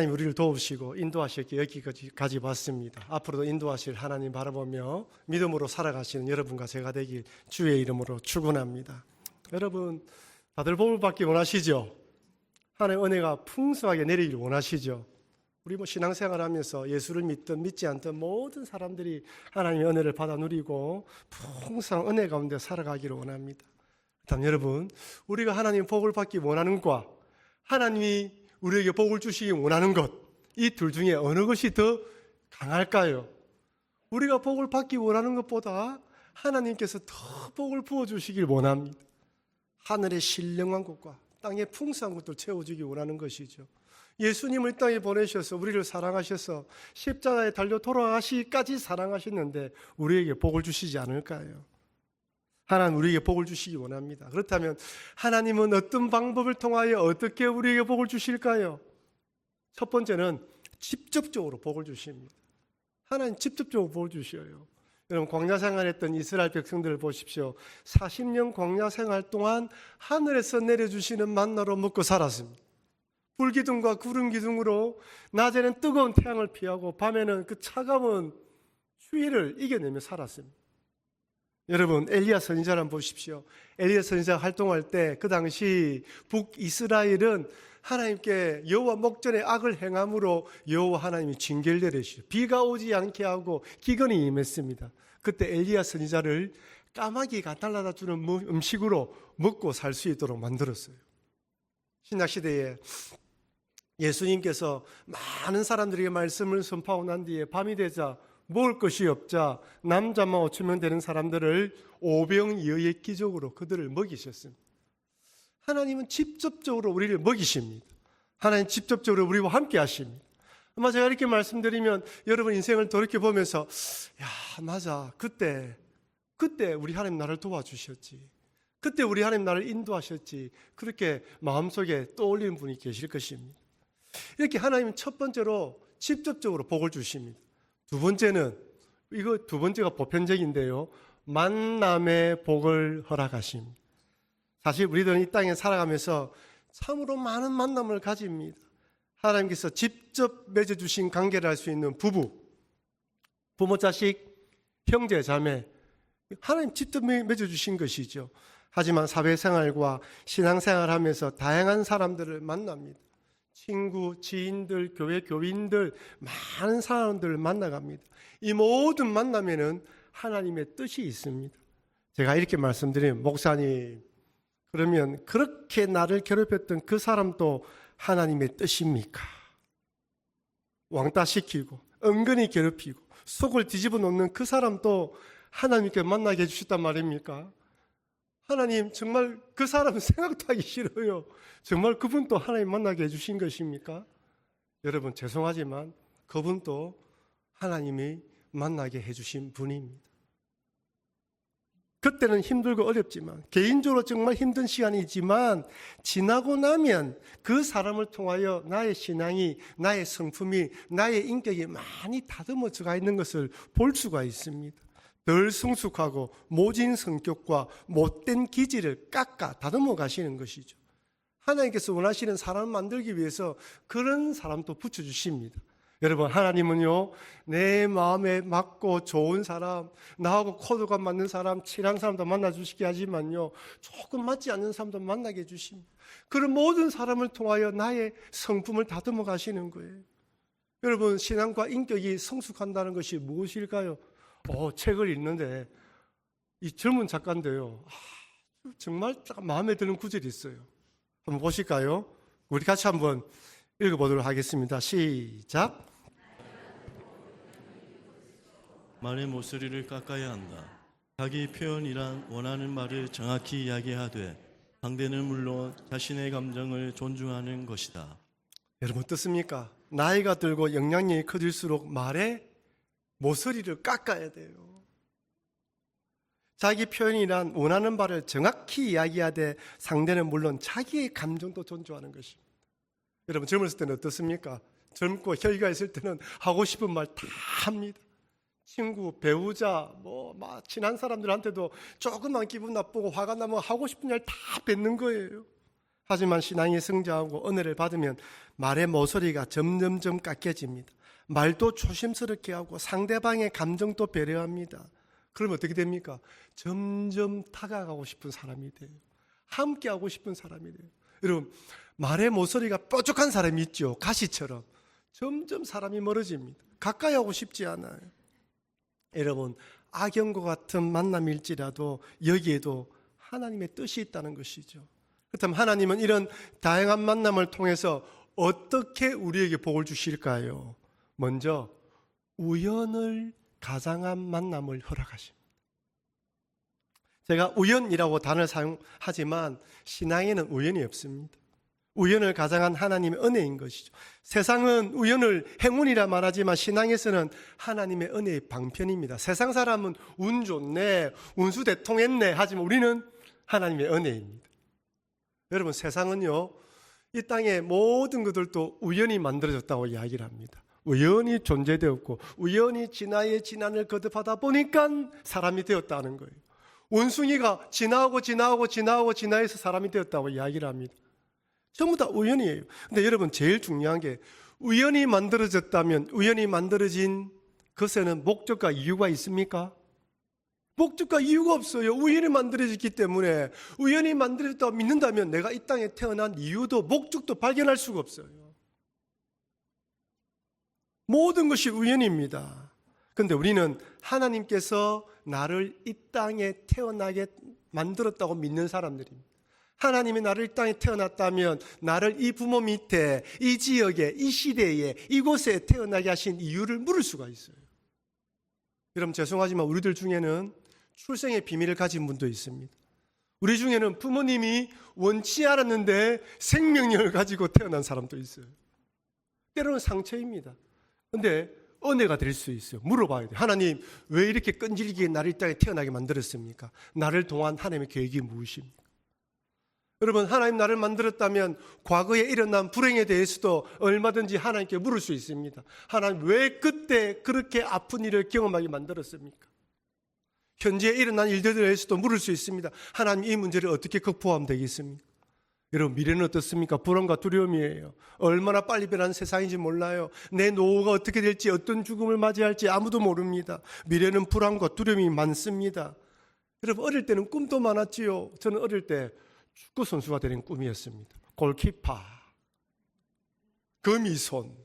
하나님 우리를 도우시고 인도하시기 여기까지 왔습니다. 앞으로도 인도하실 하나님 바라보며 믿음으로 살아가시는 여러분과 제가 되길 주의 이름으로 축원합니다. 여러분 다들 복을 받기 원하시죠? 하나님의 은혜가 풍성하게 내리길 원하시죠? 우리 신앙생활하면서 예수를 믿든 믿지 않든 모든 사람들이 하나님의 은혜를 받아 누리고 풍성한 은혜 가운데 살아가기를 원합니다. 그렇다면 여러분, 우리가 하나님 복을 받기 원하는 것과 하나님이 우리에게 복을 주시기 원하는 것, 이 둘 중에 어느 것이 더 강할까요? 우리가 복을 받기 원하는 것보다 하나님께서 더 복을 부어주시길 원합니다. 하늘의 신령한 것과 땅의 풍성한 것들 채워주기 원하는 것이죠. 예수님을 땅에 보내셔서 우리를 사랑하셔서 십자가에 달려 돌아가시기까지 사랑하셨는데 우리에게 복을 주시지 않을까요? 하나님 우리에게 복을 주시기 원합니다. 그렇다면 하나님은 어떤 방법을 통하여 어떻게 우리에게 복을 주실까요? 첫 번째는 직접적으로 복을 주십니다. 하나님 직접적으로 복을 주셔요. 여러분 광야 생활했던 이스라엘 백성들을 보십시오. 40년 광야 생활 동안 하늘에서 내려주시는 만나로 먹고 살았습니다. 불기둥과 구름기둥으로 낮에는 뜨거운 태양을 피하고 밤에는 그 차가운 추위를 이겨내며 살았습니다. 여러분 엘리야 선지자를 한번 보십시오. 엘리야 선지자가 활동할 때 그 당시 북이스라엘은 하나님께 여호와 목전에 악을 행함으로 여호와 하나님이 징계를 내리시죠. 비가 오지 않게 하고 기근이 임했습니다. 그때 엘리야 선지자를 까마귀가 날아다 주는 음식으로 먹고 살 수 있도록 만들었어요. 신약시대에 예수님께서 많은 사람들에게 말씀을 선포하고 난 뒤에 밤이 되자 먹을 것이 없자 남자만 5,000명 되는 사람들을 오병이어의 기적으로 그들을 먹이셨습니다. 하나님은 직접적으로 우리를 먹이십니다. 하나님 직접적으로 우리와 함께 하십니다. 아마 제가 이렇게 말씀드리면 여러분 인생을 돌이켜보면서 야 맞아 그때 우리 하나님 나를 도와주셨지, 그때 우리 하나님 나를 인도하셨지, 그렇게 마음속에 떠올리는 분이 계실 것입니다. 이렇게 하나님은 첫 번째로 직접적으로 복을 주십니다. 두 번째는 이거 두 번째가 보편적인데요. 만남의 복을 허락하십니다. 사실 우리들은 이 땅에 살아가면서 참으로 많은 만남을 가집니다. 하나님께서 직접 맺어주신 관계를 할 수 있는 부부, 자식, 형제, 자매, 하나님 직접 맺어주신 것이죠. 하지만 사회생활과 신앙생활하면서 다양한 사람들을 만납니다. 친구, 지인들, 교회 교인들, 많은 사람들을 만나갑니다. 이 모든 만남에는 하나님의 뜻이 있습니다. 제가 이렇게 말씀드리면 목사님, 그러면 그렇게 나를 괴롭혔던 그 사람도 하나님의 뜻입니까? 왕따시키고 은근히 괴롭히고 속을 뒤집어 놓는 그 사람도 하나님께 만나게 해주셨단 말입니까? 하나님 정말 그 사람은 생각도 하기 싫어요. 정말 그분도 하나님 만나게 해주신 것입니까? 여러분 죄송하지만 그분도 하나님이 만나게 해주신 분입니다. 그때는 힘들고 어렵지만 개인적으로 정말 힘든 시간이지만 지나고 나면 그 사람을 통하여 나의 신앙이, 나의 성품이, 나의 인격이 많이 다듬어져 있는 것을 볼 수가 있습니다. 덜 성숙하고 모진 성격과 못된 기질을 깎아 다듬어 가시는 것이죠. 하나님께서 원하시는 사람을 만들기 위해서 그런 사람도 붙여주십니다. 여러분 하나님은요 내 마음에 맞고 좋은 사람, 나하고 코드가 맞는 사람, 친한 사람도 만나주시게 하지만요 조금 맞지 않는 사람도 만나게 해주십니다. 그런 모든 사람을 통하여 나의 성품을 다듬어 가시는 거예요. 여러분 신앙과 인격이 성숙한다는 것이 무엇일까요? 책을 읽는데 이 젊은 작가인데요 정말 마음에 드는 구절이 있어요. 한번 보실까요? 우리 같이 한번 읽어보도록 하겠습니다. 시작. 말의 모서리를 깎아야 한다. 자기 표현이란 원하는 말을 정확히 이야기하되 상대는 물론 자신의 감정을 존중하는 것이다. 여러분 어떻습니까? 나이가 들고 영향력이 커질수록 말의 모서리를 깎아야 돼요. 자기 표현이란 원하는 바를 정확히 이야기하되 상대는 물론 자기의 감정도 존중하는 것입니다. 여러분 젊었을 때는 어떻습니까? 젊고 혈기가 있을 때는 하고 싶은 말 다 합니다. 친구, 배우자, 친한 사람들한테도 조금만 기분 나쁘고 화가 나면 하고 싶은 말 다 뱉는 거예요. 하지만 신앙이 성장하고 은혜를 받으면 말의 모서리가 점점점 깎여집니다. 말도 조심스럽게 하고 상대방의 감정도 배려합니다. 그러면 어떻게 됩니까? 점점 다가가고 싶은 사람이 돼요. 함께하고 싶은 사람이 돼요. 여러분, 말의 모서리가 뾰족한 사람이 있죠. 가시처럼. 점점 사람이 멀어집니다. 가까이 하고 싶지 않아요. 여러분, 악연과 같은 만남일지라도 여기에도 하나님의 뜻이 있다는 것이죠. 그렇다면 하나님은 이런 다양한 만남을 통해서 어떻게 우리에게 복을 주실까요? 먼저 우연을 가장한 만남을 허락하십니다. 제가 우연이라고 단어를 사용하지만 신앙에는 우연이 없습니다. 우연을 가장한 하나님의 은혜인 것이죠. 세상은 우연을 행운이라 말하지만 신앙에서는 하나님의 은혜의 방편입니다. 세상 사람은 운 좋네, 운수 대통했네 하지만 우리는 하나님의 은혜입니다. 여러분, 세상은요, 이 땅의 모든 것들도 우연히 만들어졌다고 이야기를 합니다. 우연히 존재되었고 우연히 진화의 진화를 거듭하다 보니까 사람이 되었다는 거예요. 원숭이가 진화해서 사람이 되었다고 이야기를 합니다. 전부 다 우연이에요. 근데 여러분, 제일 중요한 게 우연히 만들어졌다면 우연히 만들어진 것에는 목적과 이유가 있습니까? 목적과 이유가 없어요. 우연히 만들어졌기 때문에 우연히 만들어졌다고 믿는다면 내가 이 땅에 태어난 이유도 목적도 발견할 수가 없어요. 모든 것이 우연입니다. 그런데 우리는 하나님께서 나를 이 땅에 태어나게 만들었다고 믿는 사람들입니다. 하나님이 나를 이 땅에 태어났다면 나를 이 부모 밑에, 이 지역에, 이 시대에, 이곳에 태어나게 하신 이유를 물을 수가 있어요. 여러분, 죄송하지만 우리들 중에는 출생의 비밀을 가진 분도 있습니다. 우리 중에는 부모님이 원치 않았는데 생명력을 가지고 태어난 사람도 있어요. 때로는 상처입니다. 그런데 은혜가 될 수 있어요. 물어봐야 돼요. 하나님, 왜 이렇게 끈질기게 나를 이 땅에 태어나게 만들었습니까? 나를 통한 하나님의 계획이 무엇입니까? 여러분, 하나님 나를 만들었다면 과거에 일어난 불행에 대해서도 얼마든지 하나님께 물을 수 있습니다. 하나님, 왜 그때 그렇게 아픈 일을 경험하게 만들었습니까? 현재 일어난 일들에 대해서도 물을 수 있습니다. 하나님, 이 문제를 어떻게 극복하면 되겠습니까? 여러분, 미래는 어떻습니까? 불안과 두려움이에요. 얼마나 빨리 변하는 세상인지 몰라요. 내 노후가 어떻게 될지, 어떤 죽음을 맞이할지 아무도 모릅니다. 미래는 불안과 두려움이 많습니다. 여러분, 어릴 때는 꿈도 많았지요. 저는 어릴 때 축구 선수가 되는 꿈이었습니다. 골키퍼, 거미손.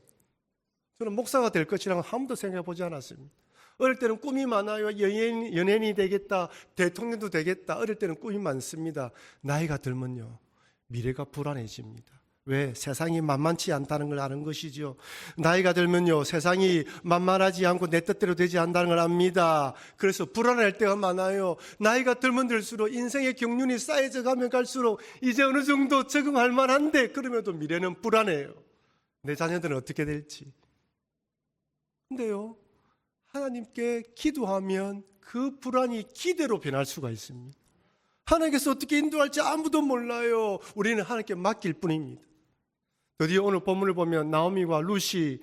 저는 목사가 될 것이라는 한 번도 생각해 보지 않았습니다. 어릴 때는 꿈이 많아요. 연예인이 되겠다, 대통령도 되겠다. 어릴 때는 꿈이 많습니다. 나이가 들면요, 미래가 불안해집니다. 왜? 세상이 만만치 않다는 걸 아는 것이죠. 나이가 들면요, 세상이 만만하지 않고 내 뜻대로 되지 않는다는 걸 압니다. 그래서 불안할 때가 많아요. 나이가 들면 들수록 인생의 경륜이 쌓여져 가면 갈수록 이제 어느 정도 적응할 만한데 그럼에도 미래는 불안해요. 내 자녀들은 어떻게 될지. 근데요, 하나님께 기도하면 그 불안이 기대로 변할 수가 있습니다. 하나님께서 어떻게 인도할지 아무도 몰라요. 우리는 하나님께 맡길 뿐입니다. 드디어 오늘 본문을 보면 나오미와 룻이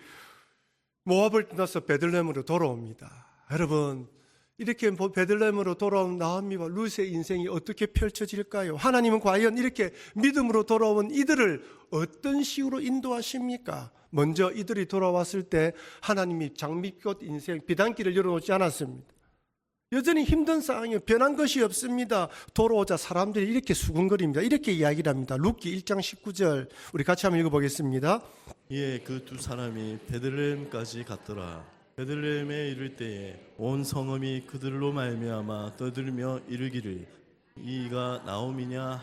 모압을 떠나서 베들레헴으로 돌아옵니다. 여러분, 이렇게 베들레헴으로 돌아온 나오미와 룻의 인생이 어떻게 펼쳐질까요? 하나님은 과연 이렇게 믿음으로 돌아온 이들을 어떤 식으로 인도하십니까? 먼저 이들이 돌아왔을 때 하나님이 장미꽃 인생 비단길을 열어놓지 않았습니다. 여전히 힘든 상황이에요. 변한 것이 없습니다. 돌아오자 사람들이 이렇게 수군거립니다. 이렇게 이야기를 합니다. 룻기 1장 19절 우리 같이 한번 읽어보겠습니다. 이에 그 두 사람이 베들레헴까지 갔더라. 베들레헴에 이를 때에 온 성읍이 그들로 말미암아 떠들며 이르기를 이가 나오미냐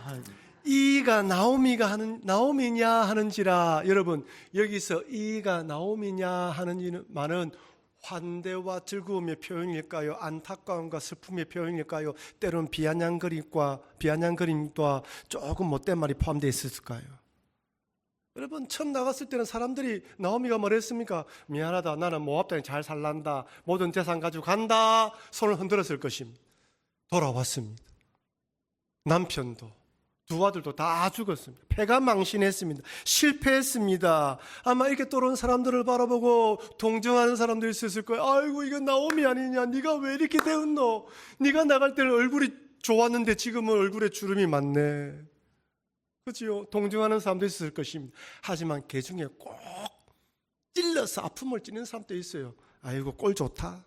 이가 나오미냐 하는지라. 여러분, 여기서 이가 나오미냐 하는 말은 환대와 즐거움의 표현일까요? 안타까움과 슬픔의 표현일까요? 때로는 비아냥거림과 조금 못된 말이 포함되어 있었을까요? 여러분, 처음 나갔을 때는 사람들이 나오미가 뭐랬습니까? 미안하다, 나는 모압 땅에 잘 살란다, 모든 재산 가지고 간다, 손을 흔들었을 것입니다. 돌아왔습니다. 남편도 두 아들도 다 죽었습니다. 패가 망신했습니다. 실패했습니다. 아마 이렇게 떠오른 사람들을 바라보고 동정하는 사람들이 있었을 거예요. 아이고, 이건 나오미 아니냐? 네가 왜 이렇게 되었노? 네가 나갈 때는 얼굴이 좋았는데 지금은 얼굴에 주름이 많네. 그렇지요? 동정하는 사람도 있을 것입니다. 하지만 그 중에 꼭 찔러서 아픔을 찌는 사람도 있어요. 아이고 꼴 좋다.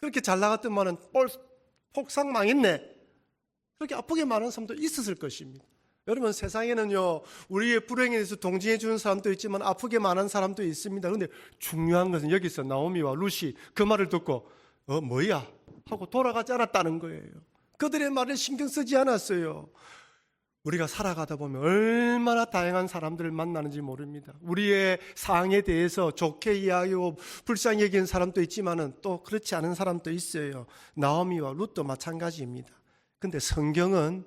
그렇게 잘 나갔더만은 폭삭 망했네. 그렇게 아프게 말하는 사람도 있었을 것입니다. 여러분 세상에는요 우리의 불행에 대해서 동정해 주는 사람도 있지만 아프게 말하는 사람도 있습니다. 그런데 중요한 것은 여기서 나오미와 룻이 그 말을 듣고 뭐야 하고 돌아가지 않았다는 거예요. 그들의 말을 신경 쓰지 않았어요. 우리가 살아가다 보면 얼마나 다양한 사람들을 만나는지 모릅니다. 우리의 상황에 대해서 좋게 이야기하고 불쌍히 여기는 사람도 있지만은 또 그렇지 않은 사람도 있어요. 나오미와 룻도 마찬가지입니다. 근데 성경은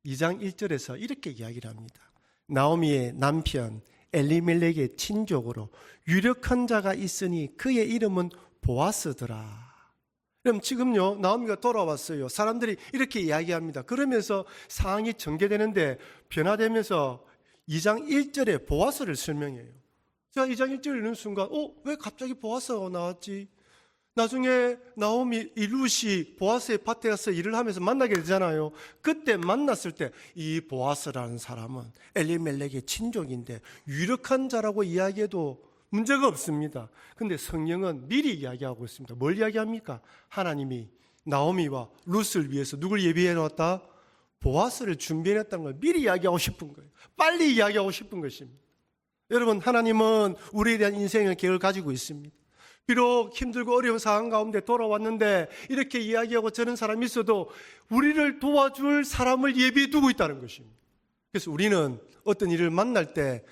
2장 1절에서 이렇게 이야기를 합니다. 나오미의 남편 엘리멜렉의 친족으로 유력한 자가 있으니 그의 이름은 보아스더라. 그럼 지금요 나오미가 돌아왔어요. 사람들이 이렇게 이야기합니다. 그러면서 상황이 전개되는데 변화되면서 2장 1절에 보아스를 설명해요. 자, 2장 1절 읽는 순간 왜 갑자기 보아스가 나왔지? 나중에 나오미 이 룻이 보아스의 밭에 가서 일을 하면서 만나게 되잖아요. 그때 만났을 때 이 보아스라는 사람은 엘리멜렉의 친족인데 유력한 자라고 이야기해도 문제가 없습니다. 근데 성경은 미리 이야기하고 있습니다. 뭘 이야기합니까? 하나님이 나오미와 룻을 위해서 누굴 예비해 놓았다? 보아스를 준비해 놨다는 걸 미리 이야기하고 싶은 거예요. 빨리 이야기하고 싶은 것입니다. 여러분 하나님은 우리에 대한 인생의 계획을 가지고 있습니다. 비록 힘들고 어려운 상황 가운데 돌아왔는데 이렇게 이야기하고 저런 사람이 있어도 우리를 도와줄 사람을 예비해 두고 있다는 것입니다. 그래서 우리는 어떤 일을 만날 때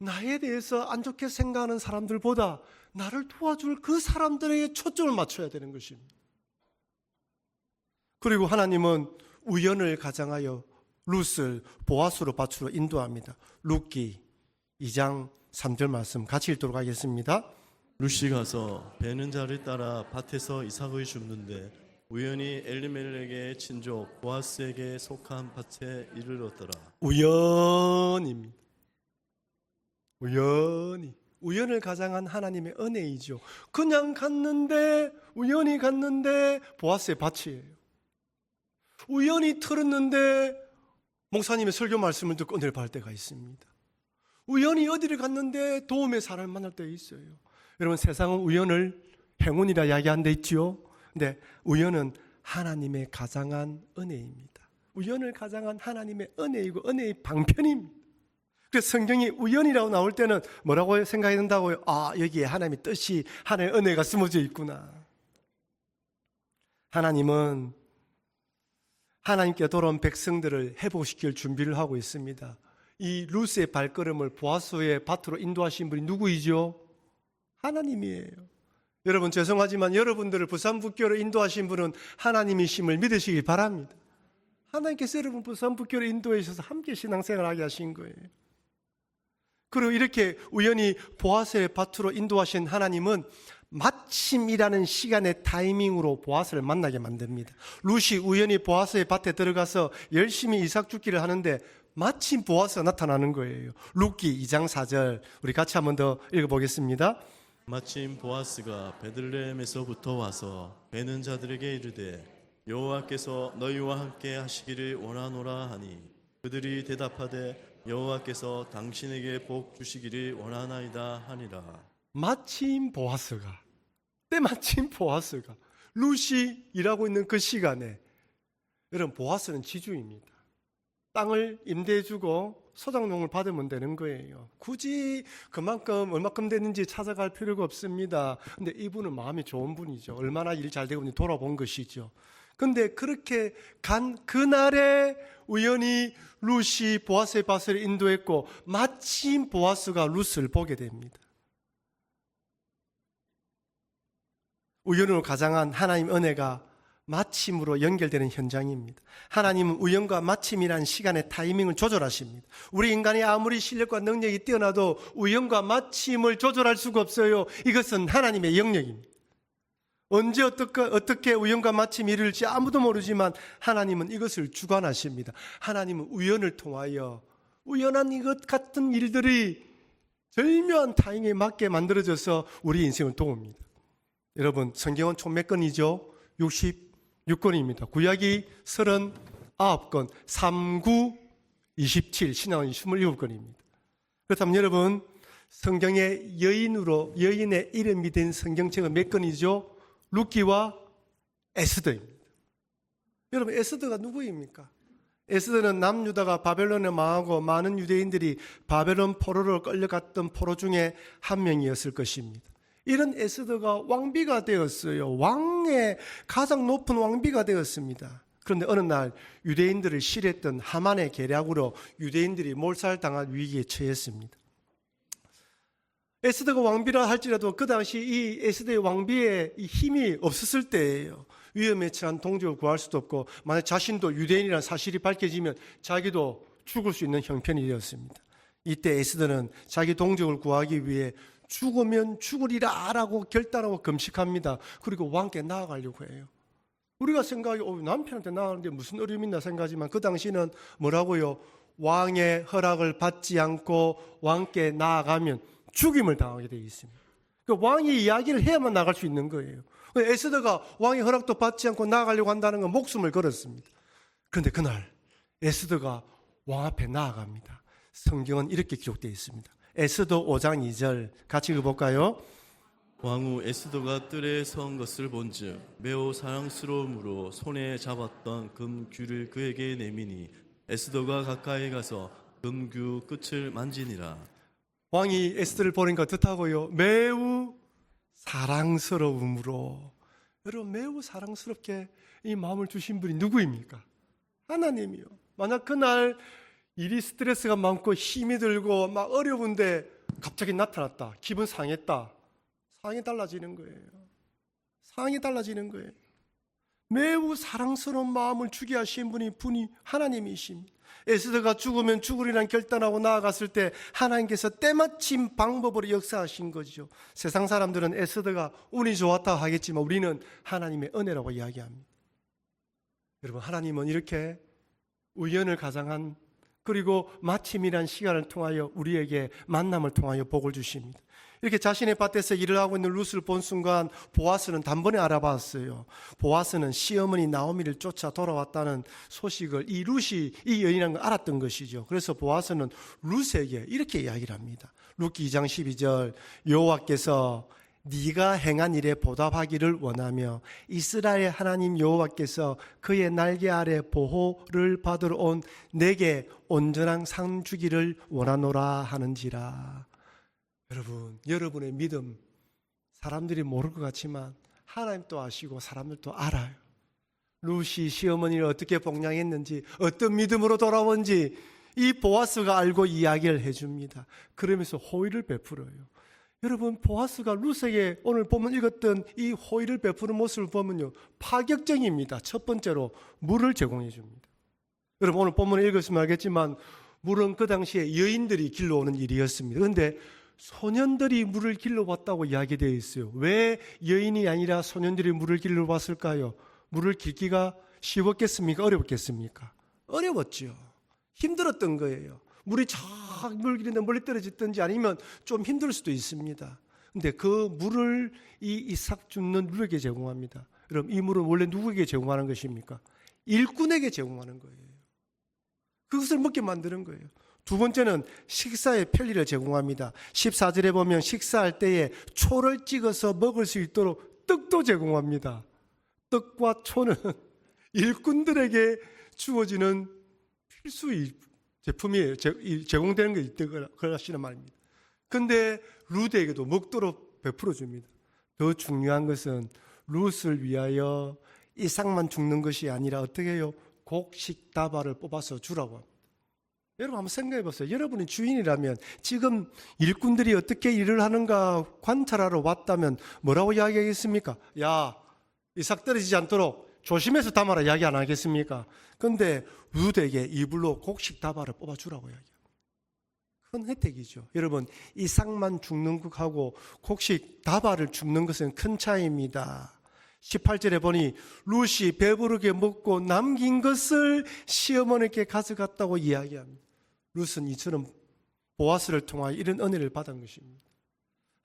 나에 대해서 안 좋게 생각하는 사람들보다 나를 도와줄 그 사람들에게 초점을 맞춰야 되는 것입니다. 그리고 하나님은 우연을 가장하여 룻을 보아스로 밭으로 인도합니다. 룻기 2장 3절 말씀 같이 읽도록 하겠습니다. 룻이 가서 베는 자를 따라 밭에서 이삭을 줍는데 우연히 엘리멜렉의 친족 보아스에게 속한 밭에 이르렀더라. 우연입니다. 우연을 가장한 하나님의 은혜이죠. 그냥 갔는데 우연히 갔는데 보아스의 밭이에요. 우연히 들었는데 목사님의 설교 말씀을 듣고 은혜를 받을 때가 있습니다. 우연히 어디를 갔는데 도움의 사람을 만날 때 있어요. 여러분 세상은 우연을 행운이라 이야기하는 데 있지요. 근데 우연은 하나님의 가장한 은혜입니다. 우연을 가장한 하나님의 은혜이고 은혜의 방편입니다. 그래서 성경이 우연이라고 나올 때는 뭐라고 생각해야 된다고요? 여기에 하나님의 뜻이 하나님의 은혜가 숨어져 있구나. 하나님은 하나님께 돌아온 백성들을 회복시킬 준비를 하고 있습니다. 이 룻의 발걸음을 보아스의 밭으로 인도하신 분이 누구이죠? 하나님이에요. 여러분 죄송하지만 여러분들을 부산북교로 인도하신 분은 하나님이심을 믿으시길 바랍니다. 하나님께서 여러분 부산북교로 인도해 주셔서 함께 신앙생활하게 하신 거예요. 그리고 이렇게 우연히 보아스의 밭으로 인도하신 하나님은 마침이라는 시간의 타이밍으로 보아스를 만나게 만듭니다. 룻이 우연히 보아스의 밭에 들어가서 열심히 이삭 줍기를 하는데 마침 보아스가 나타나는 거예요. 룻기 2장 4절 우리 같이 한 번 더 읽어보겠습니다. 마침 보아스가 베들레헴에서부터 와서 베는 자들에게 이르되 여호와께서 너희와 함께 하시기를 원하노라 하니 그들이 대답하되 여호와께서 당신에게 복 주시기를 원하나이다 하니라. 마침 보아스가 때마침 보아스가 룻이 일하고 있는 그 시간에 여러분 보아스는 지주입니다. 땅을 임대해주고 소작농을 받으면 되는 거예요. 굳이 그만큼 얼마큼 됐는지 찾아갈 필요가 없습니다. 근데 이분은 마음이 좋은 분이죠. 얼마나 일 잘 되고 있는지 돌아본 것이죠. 근데 그렇게 간 그날에 우연히 룻이 보아스의 밭을 인도했고 마침 보아스가 룻을 보게 됩니다. 우연으로 가장한 하나님 은혜가 마침으로 연결되는 현장입니다. 하나님은 우연과 마침이라는 시간의 타이밍을 조절하십니다. 우리 인간이 아무리 실력과 능력이 뛰어나도 우연과 마침을 조절할 수가 없어요. 이것은 하나님의 영역입니다. 언제 어떻게 우연과 마침이 이룰지 아무도 모르지만 하나님은 이것을 주관하십니다. 하나님은 우연을 통하여 우연한 이것 같은 일들이 절묘한 타이밍에 맞게 만들어져서 우리 인생을 도웁니다. 여러분 성경은 총 몇 권이죠? 66권입니다. 구약이 39권, 39 27, 신앙은 27권입니다. 그렇다면 여러분, 성경의 여인의 이름이 된 성경책은 몇 권이죠? 룻기와 에스더입니다. 여러분, 에스더가 누구입니까? 에스더는 남유다가 바벨론에 망하고 많은 유대인들이 바벨론 포로로 끌려갔던 포로 중에 한 명이었을 것입니다. 이런 에스더가 왕비가 되었어요. 왕의 가장 높은 왕비가 되었습니다. 그런데 어느 날 유대인들을 싫어했던 하만의 계략으로 유대인들이 몰살당할 위기에 처했습니다. 에스더가 왕비라 할지라도 그 당시 이 에스더의 왕비의 힘이 없었을 때예요. 위험에 처한 동족을 구할 수도 없고 만약 자신도 유대인이라는 사실이 밝혀지면 자기도 죽을 수 있는 형편이 되었습니다. 이때 에스더는 자기 동족을 구하기 위해 죽으면 죽으리라 라고 결단하고 금식합니다. 그리고 왕께 나아가려고 해요. 우리가 생각이 남편한테 나아가는데 무슨 어려움이 있나 생각하지만 그 당시는 뭐라고요? 왕의 허락을 받지 않고 왕께 나아가면 죽임을 당하게 되어 있습니다. 왕이 이야기를 해야만 나갈 수 있는 거예요. 에스더가 왕의 허락도 받지 않고 나아가려고 한다는 건 목숨을 걸었습니다. 그런데 그날 에스더가 왕 앞에 나아갑니다. 성경은 이렇게 기록되어 있습니다. 에스더 5장 2절 같이 읽어볼까요? 왕후 에스더가 뜰에 선 것을 본즉 매우 사랑스러움으로 손에 잡았던 금규를 그에게 내미니 에스더가 가까이 가서 금규 끝을 만지니라. 왕이 에스더를 보니까 어떻다고요? 매우 사랑스러움으로. 여러분, 매우 사랑스럽게 이 마음을 주신 분이 누구입니까? 하나님이요. 만약 그날 일이 스트레스가 많고 힘이 들고 막 어려운데 갑자기 나타났다. 기분 상했다. 상황이 달라지는 거예요. 상황이 달라지는 거예요. 매우 사랑스러운 마음을 주게 하신 분이 하나님이십니다. 에스더가 죽으면 죽으리란 결단하고 나아갔을 때 하나님께서 때마침 방법으로 역사하신 거죠. 세상 사람들은 에스더가 운이 좋았다 하겠지만 우리는 하나님의 은혜라고 이야기합니다. 여러분, 하나님은 이렇게 우연을 가장한 그리고 마침이란 시간을 통하여 우리에게 만남을 통하여 복을 주십니다. 이렇게 자신의 밭에서 일을 하고 있는 룻을 본 순간 보아스는 단번에 알아봤어요. 보아스는 시어머니 나오미를 쫓아 돌아왔다는 소식을 이 룻이 이 여인이라는 걸 알았던 것이죠. 그래서 보아스는 룻에게 이렇게 이야기를 합니다. 룻기 2장 12절 여호와께서 네가 행한 일에 보답하기를 원하며 이스라엘 하나님 여호와께서 그의 날개 아래 보호를 받으러 온 내게 온전한 상 주기를 원하노라 하는지라. 여러분, 여러분의 믿음 사람들이 모를 것 같지만 하나님도 아시고 사람들도 알아요. 룻이 시어머니를 어떻게 복양했는지 어떤 믿음으로 돌아온지 이 보아스가 알고 이야기를 해줍니다. 그러면서 호의를 베풀어요. 여러분, 보아스가 룻에게 오늘 보면 읽었던 이 호의를 베푸는 모습을 보면요 파격적입니다. 첫 번째로 물을 제공해 줍니다. 여러분, 오늘 본문을 읽었으면 알겠지만 물은 그 당시에 여인들이 길러오는 일이었습니다. 그런데 소년들이 물을 길러왔다고 이야기되어 있어요. 왜 여인이 아니라 소년들이 물을 길러왔을까요? 물을 길기가 쉬웠겠습니까? 어렵겠습니까? 어려웠죠. 힘들었던 거예요. 물이 쫙 물길인데 멀리 떨어졌든지 아니면 좀 힘들 수도 있습니다. 근데 그 물을 이 이삭 죽는 룻에게 제공합니다. 여러분, 이 물은 원래 누구에게 제공하는 것입니까? 일꾼에게 제공하는 거예요. 그것을 먹게 만드는 거예요. 두 번째는 식사의 편리를 제공합니다. 14절에 보면 식사할 때에 초를 찍어서 먹을 수 있도록 떡도 제공합니다. 떡과 초는 일꾼들에게 주어지는 필수 제품이에요. 제공되는 게 있다시는 말입니다. 그런데 룻에게도 먹도록 베풀어 줍니다. 더 중요한 것은 룻을 위하여 이삭만 죽는 것이 아니라 어떻게 해요? 곡식 다발을 뽑아서 주라고 합니다. 여러분 한번 생각해 보세요. 여러분이 주인이라면 지금 일꾼들이 어떻게 일을 하는가 관찰하러 왔다면 뭐라고 이야기하겠습니까? 야, 이삭 떨어지지 않도록 조심해서 담아라 이야기 안 하겠습니까? 그런데 룻에게 이불로 곡식 다발을 뽑아주라고 이야기합니다. 큰 혜택이죠. 여러분, 이삭만 죽는 것하고 곡식 다발을 죽는 것은 큰 차이입니다. 18절에 보니 룻이 배부르게 먹고 남긴 것을 시어머니께 가져갔다고 이야기합니다. 룻은 이처럼 보아스를 통하여 이런 은혜를 받은 것입니다.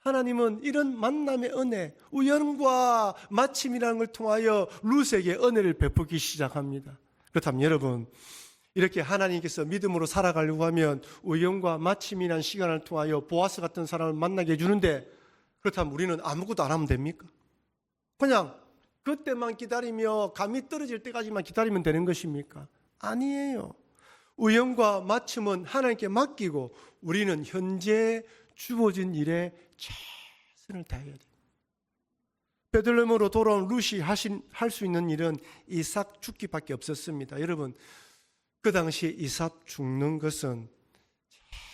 하나님은 이런 만남의 은혜, 우연과 마침이라는 걸 통하여 룻에게 은혜를 베푸기 시작합니다. 그렇다면 여러분, 이렇게 하나님께서 믿음으로 살아가려고 하면 우연과 마침이라는 시간을 통하여 보아스 같은 사람을 만나게 해주는데, 그렇다면 우리는 아무것도 안 하면 됩니까? 그냥 그때만 기다리며 감이 떨어질 때까지만 기다리면 되는 것입니까? 아니에요. 우연과 마침은 하나님께 맡기고 우리는 현재 주어진 일에 최선을 다해야 돼요. 베들레헴으로 돌아온 룻이 할 수 있는 일은 이삭 죽기밖에 없었습니다. 여러분, 그 당시에 이삭 죽는 것은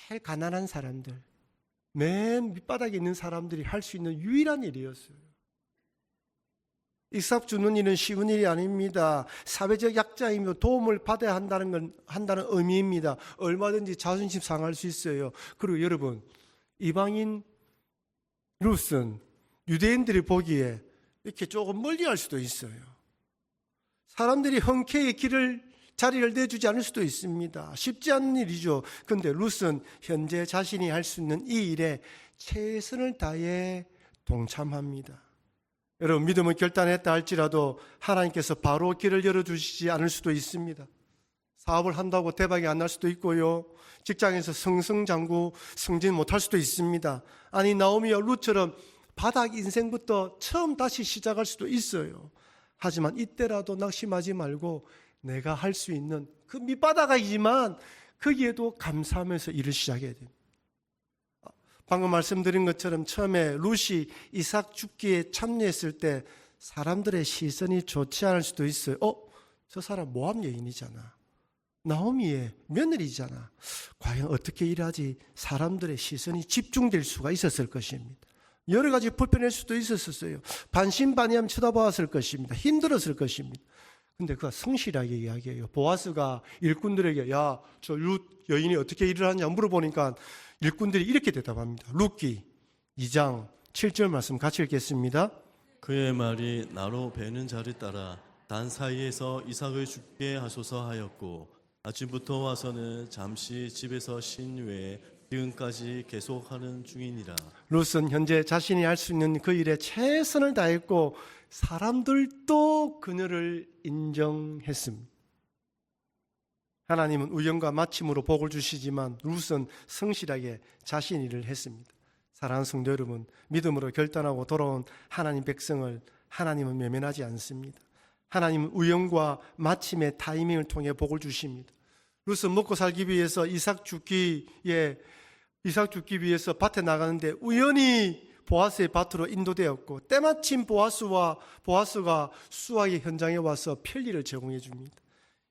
제일 가난한 사람들, 맨 밑바닥에 있는 사람들이 할 수 있는 유일한 일이었어요. 이삭 죽는 일은 쉬운 일이 아닙니다. 사회적 약자이며 도움을 받아야 한다는 의미입니다. 얼마든지 자존심 상할 수 있어요. 그리고 여러분, 이방인 룻은 유대인들이 보기에 이렇게 조금 멀리할 수도 있어요. 사람들이 흔쾌히 자리를 내주지 않을 수도 있습니다. 쉽지 않은 일이죠. 그런데 룻은 현재 자신이 할 수 있는 이 일에 최선을 다해 동참합니다. 여러분, 믿음을 결단했다 할지라도 하나님께서 바로 길을 열어주시지 않을 수도 있습니다. 사업을 한다고 대박이 안 날 수도 있고요. 직장에서 승승장구 승진 못할 수도 있습니다. 아니, 나오미와 룻처럼 바닥 인생부터 처음 다시 시작할 수도 있어요. 하지만 이때라도 낙심하지 말고 내가 할 수 있는 그 밑바닥이지만 거기에도 감사하면서 일을 시작해야 됩니다. 방금 말씀드린 것처럼 처음에 룻이 이삭 죽기에 참여했을 때 사람들의 시선이 좋지 않을 수도 있어요. 저 사람 모함 여인이잖아. 나오미의 며느리잖아. 과연 어떻게 일하지? 사람들의 시선이 집중될 수가 있었을 것입니다. 여러 가지 불편할 수도 있었어요. 반신반의하며 쳐다봤을 것입니다. 힘들었을 것입니다. 근데 그가 성실하게 이야기해요. 보아스가 일꾼들에게 저 룻 여인이 어떻게 일을 하냐 물어보니까 일꾼들이 이렇게 대답합니다. 룻기 2장 7절 말씀 같이 읽겠습니다. 그의 말이 나로 베는 자를 따라 단 사이에서 이삭을 죽게 하소서 하였고 아침부터 와서는 잠시 집에서 쉰 후에 지금까지 계속하는 중이니라. 룻은 현재 자신이 할 수 있는 그 일에 최선을 다했고 사람들도 그녀를 인정했습니다. 하나님은 우연과 마침으로 복을 주시지만 룻은 성실하게 자신 일을 했습니다. 사랑하는 성도 여러분, 믿음으로 결단하고 돌아온 하나님 백성을 하나님은 외면하지 않습니다. 하나님은 우연과 마침의 타이밍을 통해 복을 주십니다. 룻은 먹고 살기 위해서 이삭 죽기 위해서 밭에 나가는데 우연히 보아스의 밭으로 인도되었고 때마침 보아스가 수확의 현장에 와서 편리를 제공해 줍니다.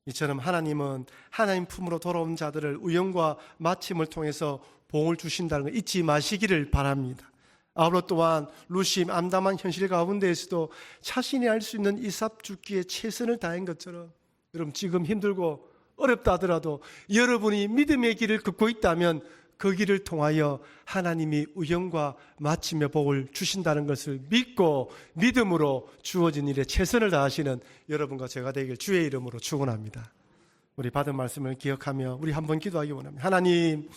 이처럼 하나님은 하나님 품으로 돌아온 자들을 우연과 마침을 통해서 복을 주신다는 걸 잊지 마시기를 바랍니다. 아울러 또한 룻이 암담한 현실 가운데에서도 자신이 할 수 있는 이삭 죽기에 최선을 다한 것처럼 여러분, 지금 힘들고 어렵다 하더라도 여러분이 믿음의 길을 걷고 있다면 그 길을 통하여 하나님이 우연과 마침의 복을 주신다는 것을 믿고 믿음으로 주어진 일에 최선을 다하시는 여러분과 제가 되길 주의 이름으로 축원합니다. 우리 받은 말씀을 기억하며 우리 한번 기도하기 원합니다. 하나님,